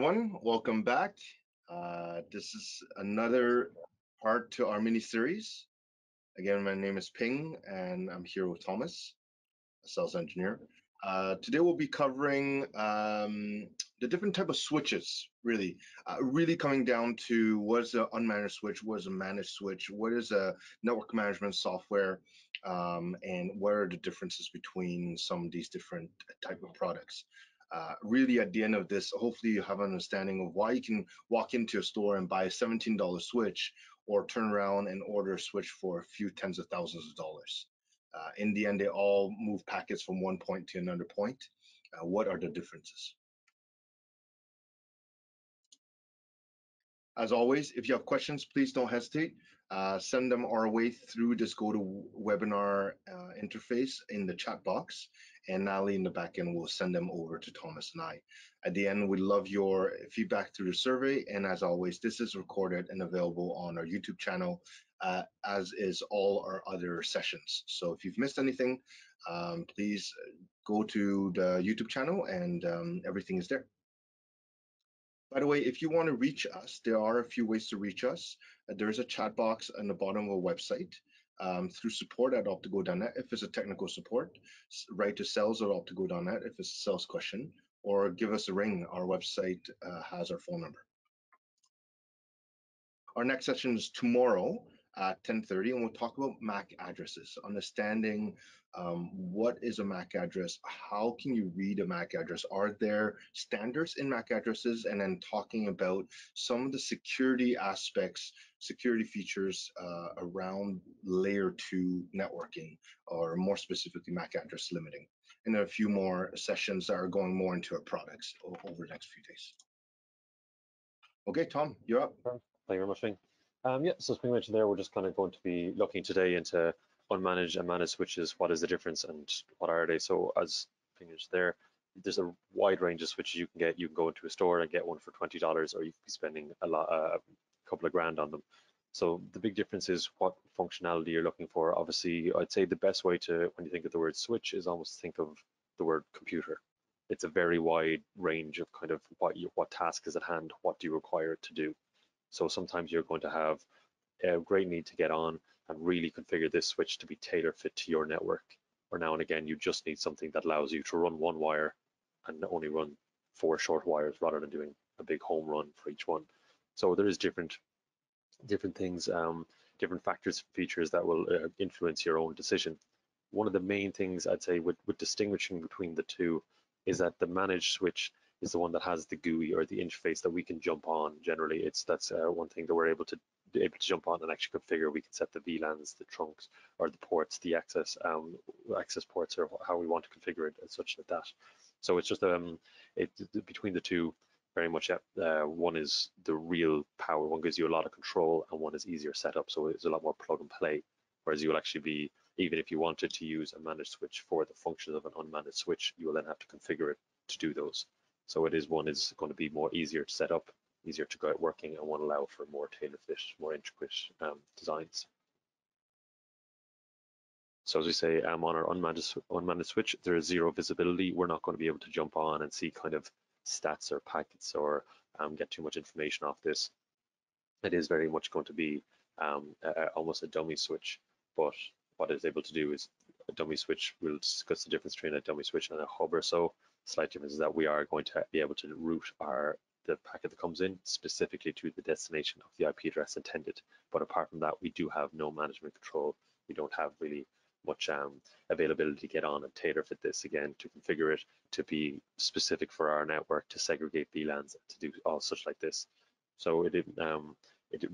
everyone, welcome back. This is another part to our mini series. Again, my name is Ping, and I'm here with Thomas, a sales engineer. Today we'll be covering the different type of switches, really coming down to what is an unmanaged switch, what is a managed switch, what is a network management software, and what are the differences between some of these different type of products. Really, at the end of this, hopefully you have an understanding of why you can walk into a store and buy a $17 switch or turn around and order a switch for a few tens of thousands of dollars. In the end, they all move packets from one point to another point. What are the differences? As always, if you have questions, please don't hesitate. Send them our way through this GoToWebinar interface in the chat box, and Natalie in the back end will send them over to Thomas and I. At the end, we love your feedback through the survey, and as always, this is recorded and available on our YouTube channel, as is all our other sessions. So if you've missed anything, please go to the YouTube channel and everything is there. By the way, if you want to reach us, there are a few ways to reach us. There is a chat box on the bottom of our website through support@optigo.net if it's a technical support, write to sales@optigo.net if it's a sales question, or give us a ring. Our website has our phone number. Our next session is tomorrow at 10:30, and we'll talk about MAC addresses, understanding what is a MAC address, how can you read a MAC address, are there standards in MAC addresses, and then talking about some of the security aspects, security features around layer 2 networking, or more specifically MAC address limiting. And there are a few more sessions that are going more into our products over the next few days. Okay, Tom, you're up. Thank you very much, Ping. Yeah, so as Ping mentioned there, we're just kind of going to be looking today into unmanaged and managed switches. What is the difference and what are they? So as Ping mentioned there, there's a wide range of switches you can get. You can go into a store and get one for $20, or you could be spending a couple of grand on them. So the big difference is what functionality you're looking for. Obviously, I'd say the best way to, when you think of the word switch, is almost think of the word computer. It's a very wide range of kind of what task is at hand, what do you require it to do. So sometimes you're going to have a great need to get on and really configure this switch to be tailor fit to your network. Or now and again, you just need something that allows you to run one wire and only run 4 short wires rather than doing a big home run for each one. So there is different things, different factors, features that will influence your own decision. One of the main things I'd say with distinguishing between the two is that the managed switch is the one that has the GUI or the interface that we can jump on. Generally, that's one thing that we're able to jump on and actually configure. We can set the VLANs, the trunks, or the ports, the access ports, or how we want to configure it, and such like that. So it's just between the two, very much. One is the real power. One gives you a lot of control, and one is easier setup. So it's a lot more plug and play. Whereas you will actually be, even if you wanted to use a managed switch for the functions of an unmanaged switch, you will then have to configure it to do those. So one is going to be more easier to set up, easier to get working, and one allow for more tailor fit, more intricate designs. So as we say, on our unmanaged switch, there is zero visibility. We're not going to be able to jump on and see kind of stats or packets or get too much information off this. It is very much going to be almost a dummy switch, but what it's able to do is a dummy switch. We'll discuss the difference between a dummy switch and a hub or so. Slight difference is that we are going to be able to route the packet that comes in specifically to the destination of the IP address intended. But apart from that, we do have no management control. We don't have really much availability to get on and tailor fit this again, to configure it to be specific for our network, to segregate VLANs, to do all such like this. So it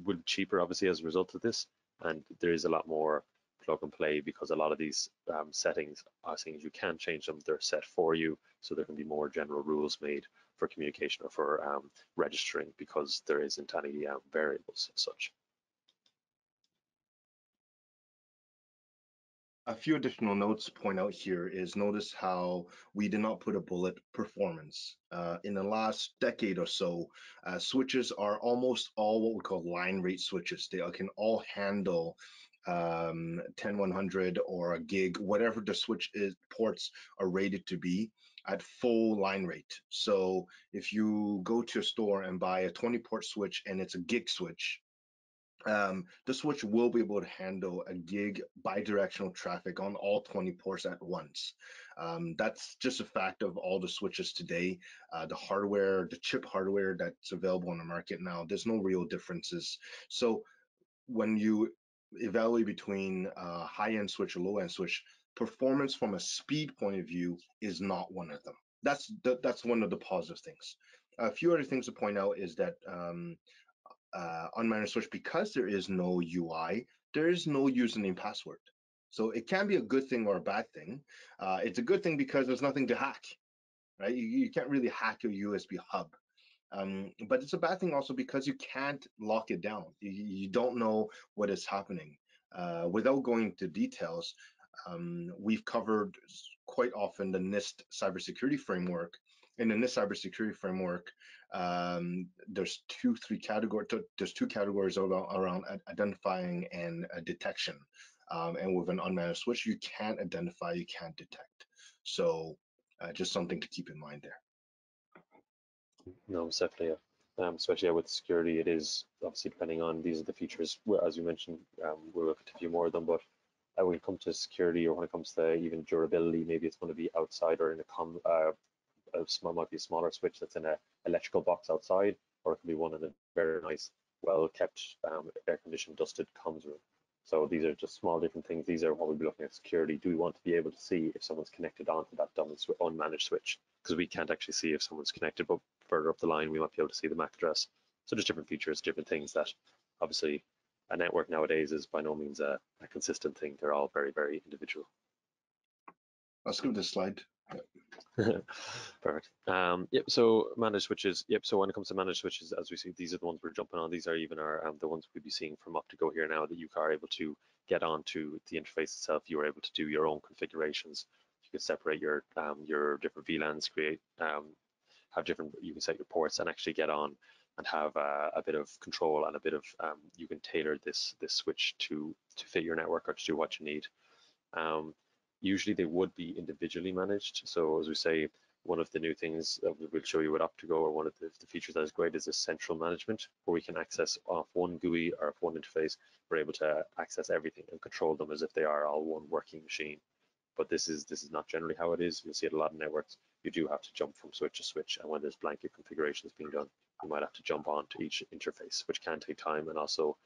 will be cheaper, obviously, as a result of this, and there is a lot more plug and play, because a lot of these settings are things you can change them. They're set for you, so there can be more general rules made for communication or for registering, because there isn't any variables as such. A few additional notes to point out here is, notice how we did not put a bullet performance. In the last decade or so, switches are almost all what we call line rate switches. They can all handle 10100 or a gig, whatever the switch is, ports are rated to be at full line rate. So if you go to a store and buy a 20 port switch and it's a gig switch, the switch will be able to handle a gig bidirectional traffic on all 20 ports at once. That's just a fact of all the switches today. The hardware, the chip hardware that's available on the market now, there's no real differences. So when you evaluate between high-end switch or low-end switch, performance from a speed point of view is not one of them. That's one of the positive things. A few other things to point out is that unmanaged switch, because there is no UI, there is no username password. So it can be a good thing or a bad thing. It's a good thing because there's nothing to hack, right? You can't really hack a USB hub. But it's a bad thing also because you can't lock it down. You don't know what is happening. Without going into details, we've covered quite often the NIST cybersecurity framework. In the NIST cybersecurity framework, there's three categories. There's two categories around identifying and detection. And with an unmanaged switch, you can't identify, you can't detect. So just something to keep in mind there. No, it's definitely, especially with security, it is obviously depending on these are the features. As you mentioned, we'll look at a few more of them, but when it comes to security or when it comes to even durability, maybe it's going to be outside or in might be a smaller switch that's in a electrical box outside, or it could be one in a very nice, well kept, air-conditioned, dusted comms room. So these are just small different things. These are what we'll be looking at security. Do we want to be able to see if someone's connected onto that unmanaged switch? Because we can't actually see if someone's connected, but further up the line, we might be able to see the MAC address. So there's different features, different things that obviously a network nowadays is by no means a consistent thing. They're all very, very individual. I'll skip this slide. Perfect. Yep. So managed switches. Yep. So when it comes to managed switches, as we see, these are the ones we're jumping on. These are even our the ones we'll be seeing from up to go here now that you are able to get onto the interface itself. You are able to do your own configurations. You can separate your different VLANs, create have different. You can set your ports and actually get on and have a bit of control and a bit of you can tailor this switch to fit your network or to do what you need. Usually they would be individually managed. So as we say, one of the new things that we'll show you with OptiGo, or one of the features that is great, is this central management, where we can access off one GUI or off one interface. We're able to access everything and control them as if they are all one working machine. But this is not generally how it is. You'll see it a lot of networks. You do have to jump from switch to switch, and when there's blanket configurations being done, you might have to jump on to each interface, which can take time. And also,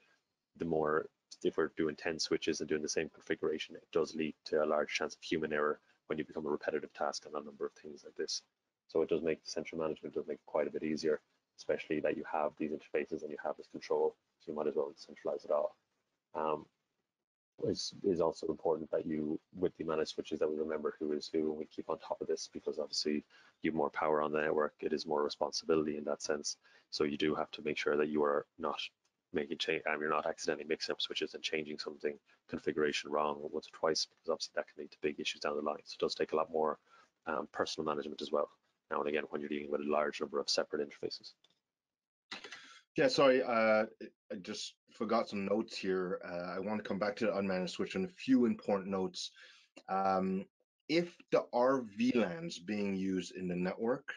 if we're doing 10 switches and doing the same configuration, it does lead to a large chance of human error when you become a repetitive task on a number of things like this. So it does make the central management does make it quite a bit easier, especially that you have these interfaces and you have this control, so you might as well centralize it all. Is also important that you, with the managed switches, that we remember who is who, and we keep on top of this, because obviously you have more power on the network, it is more responsibility in that sense. So you do have to make sure that you are not making change, you're not accidentally mixing up switches and changing something configuration wrong once or twice, because obviously that can lead to big issues down the line. So it does take a lot more personal management as well, now and again, when you're dealing with a large number of separate interfaces. Yeah, sorry, I just forgot some notes here. I want to come back to the unmanaged switch and a few important notes. If there are VLANs being used in the network,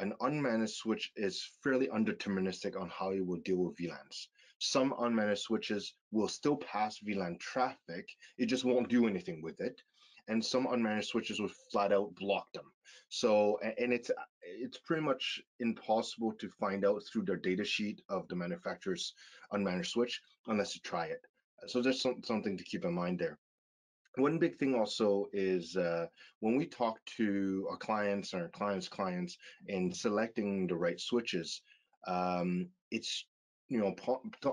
an unmanaged switch is fairly undeterministic on how it will deal with VLANs. Some unmanaged switches will still pass VLAN traffic, it just won't do anything with it. And some unmanaged switches will flat out block them. So, and it's pretty much impossible to find out through their data sheet of the manufacturer's unmanaged switch unless you try it. So there's something to keep in mind there. One big thing also is when we talk to our clients and our clients in selecting the right switches, it's,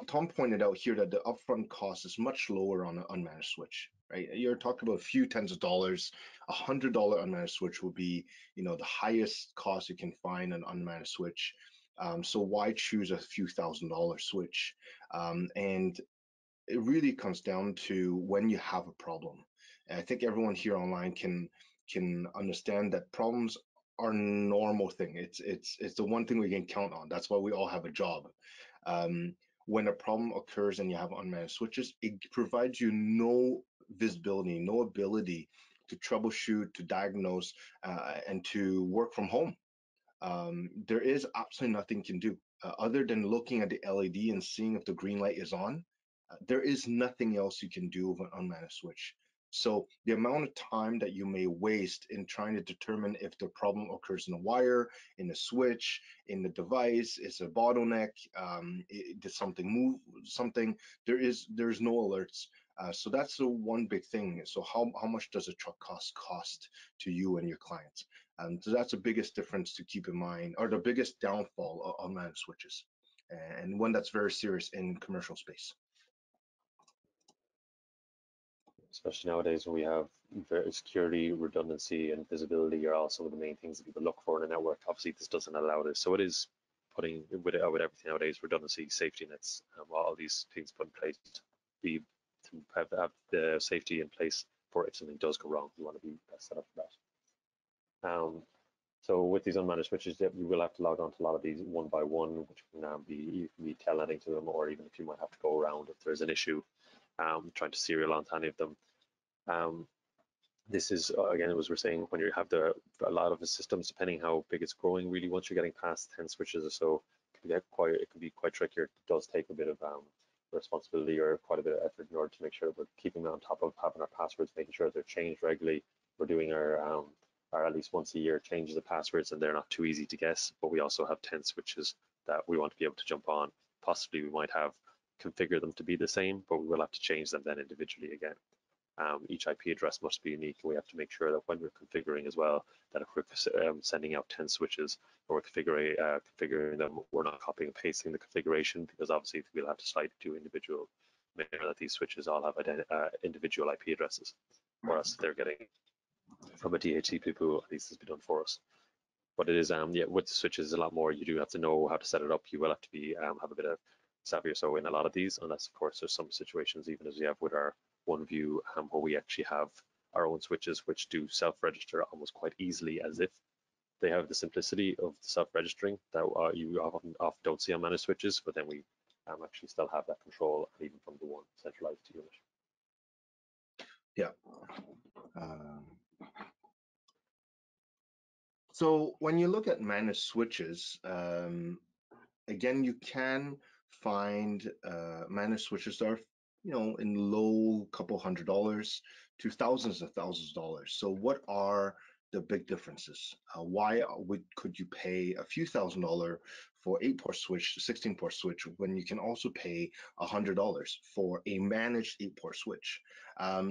Tom pointed out here that the upfront cost is much lower on an unmanaged switch, right? You're talking about a few tens of dollars. $100 unmanaged switch will be, the highest cost you can find an unmanaged switch. So why choose a few $1,000 switch? And it really comes down to when you have a problem. And I think everyone here online can understand that problems are a normal thing. It's the one thing we can count on. That's why we all have a job. Um, when a problem occurs and you have unmanaged switches, it provides you no visibility, no ability to troubleshoot, to diagnose, and to work from home. There is absolutely nothing you can do other than looking at the LED and seeing if the green light is on. There is nothing else you can do with an unmanaged switch. So the amount of time that you may waste in trying to determine if the problem occurs in the wire, in the switch, in the device, is a bottleneck, did something move, something, there's no alerts. So that's the one big thing. So how much does a truck cost to you and your clients? So that's the biggest difference to keep in mind, or the biggest downfall of managed switches, and one that's very serious in commercial space. Especially nowadays when we have security, redundancy, and visibility are all some of the main things that people look for in a network. Obviously, this doesn't allow this, so it is putting with everything nowadays, redundancy, safety nets, all these things put in place to have the safety in place for if something does go wrong. You want to be best set up for that. So with these unmanaged switches, you will have to log on to a lot of these one by one, which you can be telnetting to them, or even if you might have to go around if there's an issue, trying to serial onto any of them. This is again, as we're saying, when you have a lot of the systems, depending how big it's growing, really once you're getting past 10 switches or so, it can be quite tricky. It does take a bit of responsibility or quite a bit of effort in order to make sure that we're keeping on top of having our passwords, making sure they're changed regularly. We're doing our at least once a year changes of passwords, and they're not too easy to guess. But we also have 10 switches that we want to be able to jump on. Possibly we might have configure them to be the same, but we will have to change them then individually again. Each IP address must be unique. We have to make sure that when we're configuring as well, that if we're sending out 10 switches or we're configuring them, we're not copying and pasting the configuration, because obviously we'll have to slide to individual, make sure that these switches all have individual IP addresses, or else they're getting from a DHCP pool. At least this be done for us. But it is, yeah, with the switches, a lot more. You do have to know how to set it up. You will have to be have a bit of savvy or so in a lot of these, unless of course there's some situations, even as we have with our OneView, where we actually have our own switches which do self-register almost quite easily, as if they have the simplicity of self-registering that you often don't see on managed switches. But then we actually still have that control, even from the one centralized unit. Yeah. So when you look at managed switches, again, you can find managed switches that are, in low couple $100s to thousands of dollars. So what are the big differences? Why could you pay a few $1,000 for 8-port switch to 16-port switch when you can also pay $100 for a managed 8-port switch?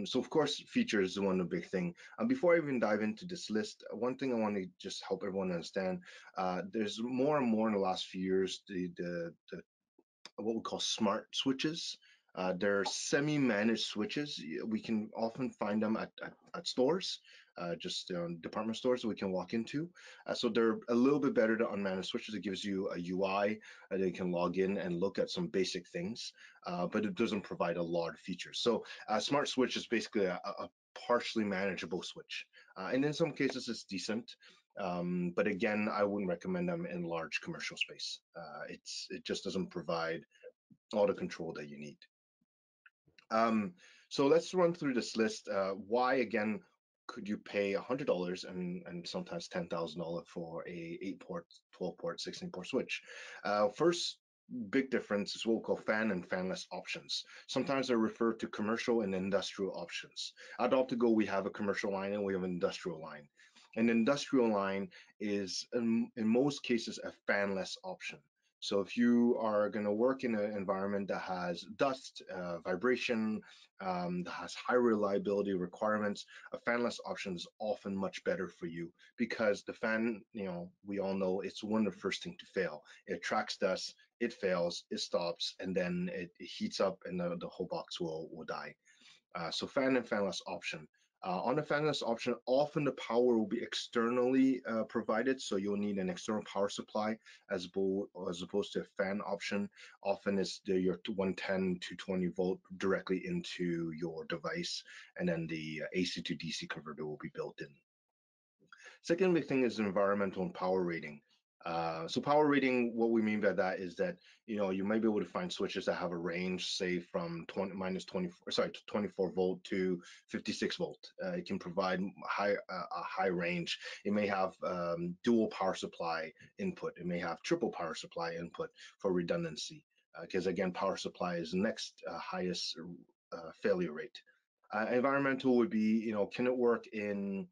So of course, features is one of the big thing. Before I even dive into this list, one thing I want to just help everyone understand, there's more and more in the last few years, the what we call smart switches. They're semi-managed switches. We can often find them at stores, just department stores that we can walk into. So they're a little bit better than unmanaged switches. It gives you a UI that you can log in and look at some basic things, but it doesn't provide a lot of features. So a smart switch is basically a partially manageable switch. And in some cases it's decent. But again, I wouldn't recommend them in large commercial space. It just doesn't provide all the control that you need. So let's run through this list. Why again could you pay $100 and sometimes $10,000 for a 8-port, 12-port, 16-port switch? First big difference is what we call fan and fanless options. Sometimes they're referred to commercial and industrial options. At Optigo, we have a commercial line and we have an industrial line. An industrial line is in most cases a fanless option. So if you are going to work in an environment that has dust, vibration, that has high reliability requirements, a fanless option is often much better for you, because the fan, we all know it's one of the first things to fail. It tracks dust, it fails, it stops, and then it heats up and the whole box will die. So fan and fanless option. On the fanless option, often the power will be externally provided, so you'll need an external power supply as opposed to a fan option. Often it's your 110 to 20 volt directly into your device, and then the AC to DC converter will be built in. Second big thing is environmental and power rating. So power rating, what we mean by that is that, you might be able to find switches that have a range, say from 24 volt to 56 volt. It can provide a high range. It may have dual power supply input. It may have triple power supply input for redundancy, because again, power supply is the next highest failure rate. Environmental would be, can it work in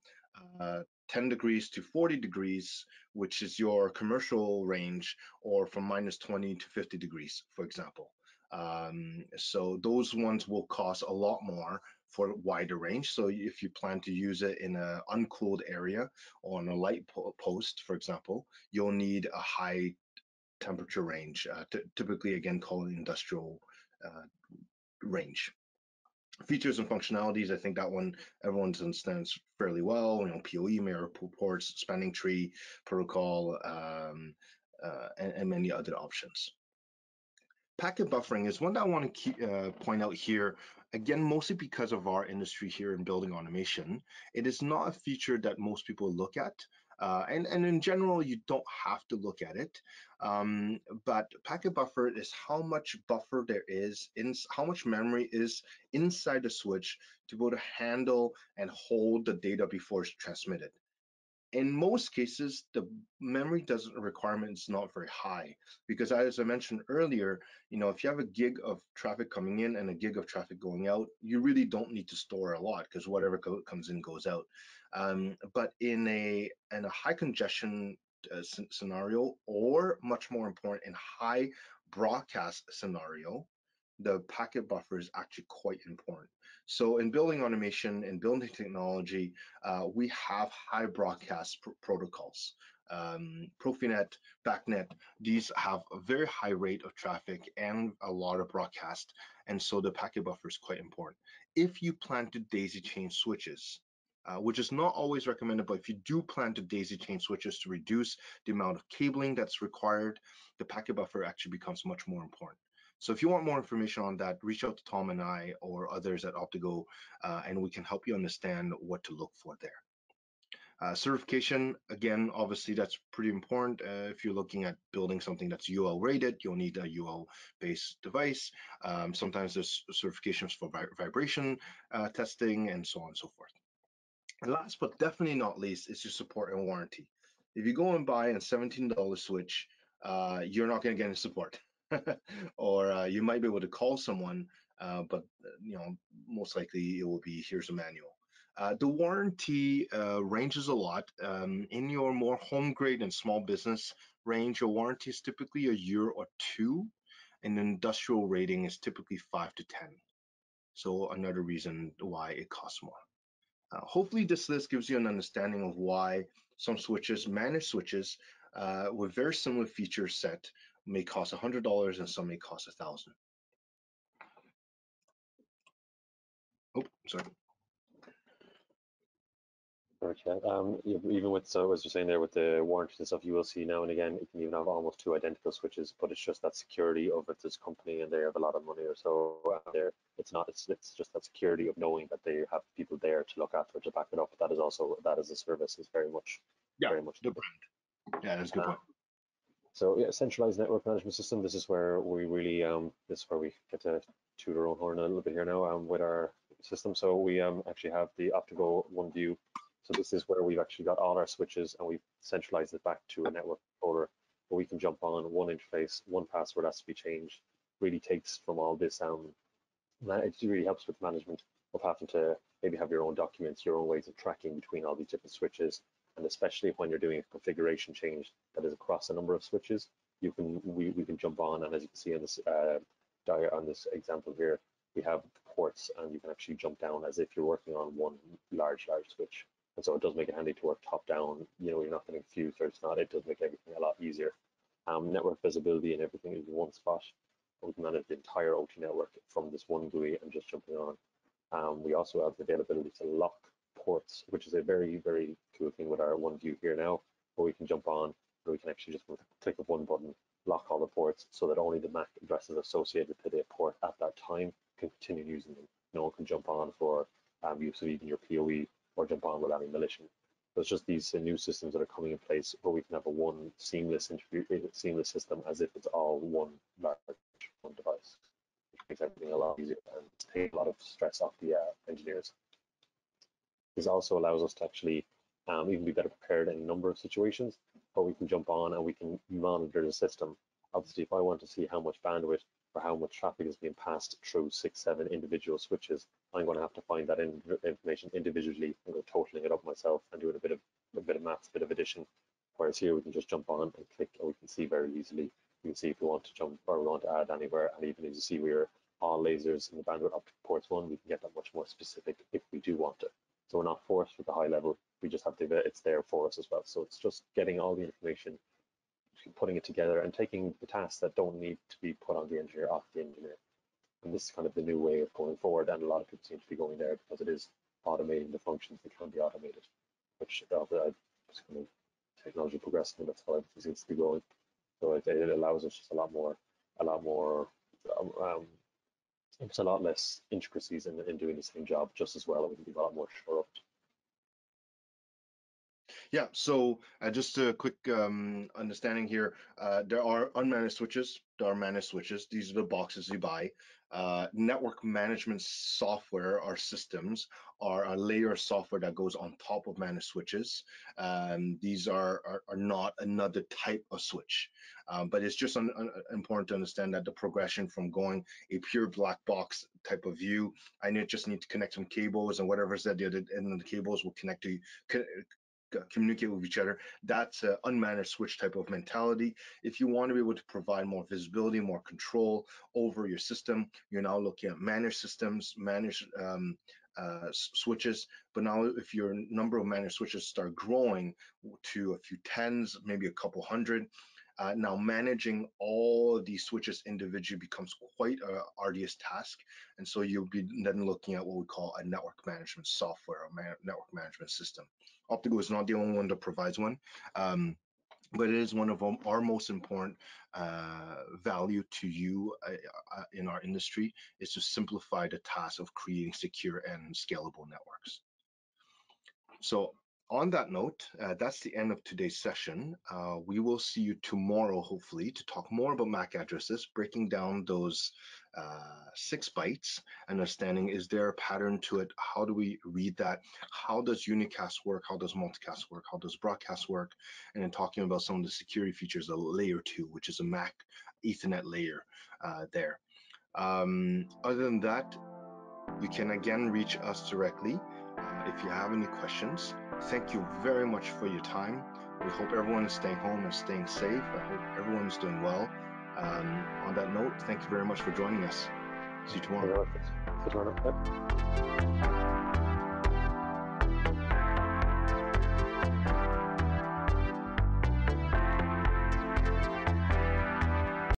10 degrees to 40 degrees, which is your commercial range, or from -20 to 50 degrees, for example. So those ones will cost a lot more for wider range. So if you plan to use it in an uncooled area or on a light post, for example, you'll need a high temperature range, typically again called industrial range. Features and functionalities, I think that one everyone understands fairly well. PoE, mirror ports, spanning tree protocol, and many other options. Packet buffering is one that I want to point out here, again, mostly because of our industry here in building automation. It is not a feature that most people look at. And in general, you don't have to look at it. But packet buffer is how much buffer there is, how much memory is inside the switch to be able to handle and hold the data before it's transmitted. In most cases, the memory doesn't requirement is not very high, because as I mentioned earlier, if you have a gig of traffic coming in and a gig of traffic going out, you really don't need to store a lot, because whatever comes in goes out. But in a high congestion scenario, or much more important, in high broadcast scenario, the packet buffer is actually quite important. So in building automation and building technology, we have high broadcast protocols. Profinet, BACnet, these have a very high rate of traffic and a lot of broadcast, and so the packet buffer is quite important. If you plan to daisy chain switches, which is not always recommended, but if you do plan to daisy chain switches to reduce the amount of cabling that's required, the packet buffer actually becomes much more important. So if you want more information on that, reach out to Tom and I or others at Optigo, and we can help you understand what to look for there. Certification, again, obviously that's pretty important. If you're looking at building something that's UL rated, you'll need a UL based device. Sometimes there's certifications for vibration testing and so on and so forth. And last but definitely not least is your support and warranty. If you go and buy a $17 switch, you're not going to get any support. Or you might be able to call someone, but most likely it will be, here's a manual. The warranty ranges a lot. In your more home grade and small business range, your warranty is typically a year or two, and industrial rating is typically 5 to 10. So another reason why it costs more. Hopefully this list gives you an understanding of why some switches, managed switches, with very similar feature set may cost $100 and some may cost $1,000. Oh, sorry. Okay. Even with, so as you're saying there with the warranties and stuff, you will see now and again, it can even have almost two identical switches, but it's just that security of it, this company and they have a lot of money or so there. It's not, it's just that security of knowing that they have people there to look after, to back it up. That is also, that is a service, is very much, very much the brand. Yeah, that's a good point. So yeah, centralized network management system. This is where we really, this is where we get to toot our own horn a little bit here now with our system. So we actually have the Optigo One View. So this is where we've actually got all our switches and we've centralized it back to a network controller where we can jump on one interface, one password has to be changed. Really takes from all this, it really helps with management of having to maybe have your own documents, your own ways of tracking between all these different switches. And especially when you're doing a configuration change that is across a number of switches, we can jump on, and as you can see on this on this example here, we have the ports, and you can actually jump down as if you're working on one large switch. And so it does make it handy to work top down. You're not getting confused, or it's not. It does make everything a lot easier. Network visibility and everything is in one spot. We can manage the entire OT network from this one GUI and just jumping on. We also have the availability to lock ports, which is a very, very cool thing with our One View here now, where we can jump on, where we can actually just with a click of one button, lock all the ports so that only the MAC addresses associated to the port at that time can continue using them. No one can jump on for use of even your PoE or jump on with any malicious So it's just these new systems that are coming in place where we can have a one seamless system as if it's all one large one device, which makes everything a lot easier and takes a lot of stress off the engineers. This also allows us to actually even be better prepared in a number of situations, but we can jump on and we can monitor the system. Obviously, if I want to see how much bandwidth or how much traffic is being passed through 6, 7 individual switches, I'm going to have to find that information individually and go totaling it up myself and doing a bit of maths, a bit of addition. Whereas here we can just jump on and click, and we can see very easily. We can see if we want to jump or we want to add anywhere, and even as you see, we're all lasers in the bandwidth up to ports 1. We can get that much more specific if we do want it. So we're not forced with the high level. We just have it's there for us as well. So it's just getting all the information, putting it together, and taking the tasks that don't need to be put on the engineer off the engineer. And this is kind of the new way of going forward. And a lot of people seem to be going there because it is automating the functions that can be automated, which kind of technology progressing, and that's how everything seems to be going. So it allows us just a lot more, it's a lot less intricacies in doing the same job just as well, and we can be a lot more sure of it. Yeah, so just a quick understanding here. There are unmanaged switches, there are managed switches. These are the boxes you buy. Network management software or systems are a layer of software that goes on top of managed switches. These are not another type of switch, but it's just important to understand that the progression from going a pure black box type of view, I just need to connect some cables, and whatever's at the other end of the cables will connect to communicate with each other. That's an unmanaged switch type of mentality. If you want to be able to provide more visibility, more control over your system, you're now looking at managed systems, managed switches. But now if your number of managed switches start growing to a few tens, maybe a couple hundred, now managing all of these switches individually becomes quite an arduous task. And so you'll be then looking at what we call a network management software or network management system. Optical is not the only one that provides one, but it is one of our most important value to you in our industry, is to simplify the task of creating secure and scalable networks. So on that note, that's the end of today's session. We will see you tomorrow, hopefully, to talk more about MAC addresses, breaking down those 6 bytes, understanding is there a pattern to it, how do we read that, how does unicast work, how does multicast work, how does broadcast work, and then talking about some of the security features of layer 2, which is a MAC Ethernet layer there. Other than that, you can again reach us directly if you have any questions. Thank you very much for your time. We hope everyone is staying home and staying safe. I hope everyone's doing well. On that note, thank you very much for joining us. See you tomorrow. See you tomorrow. Yep.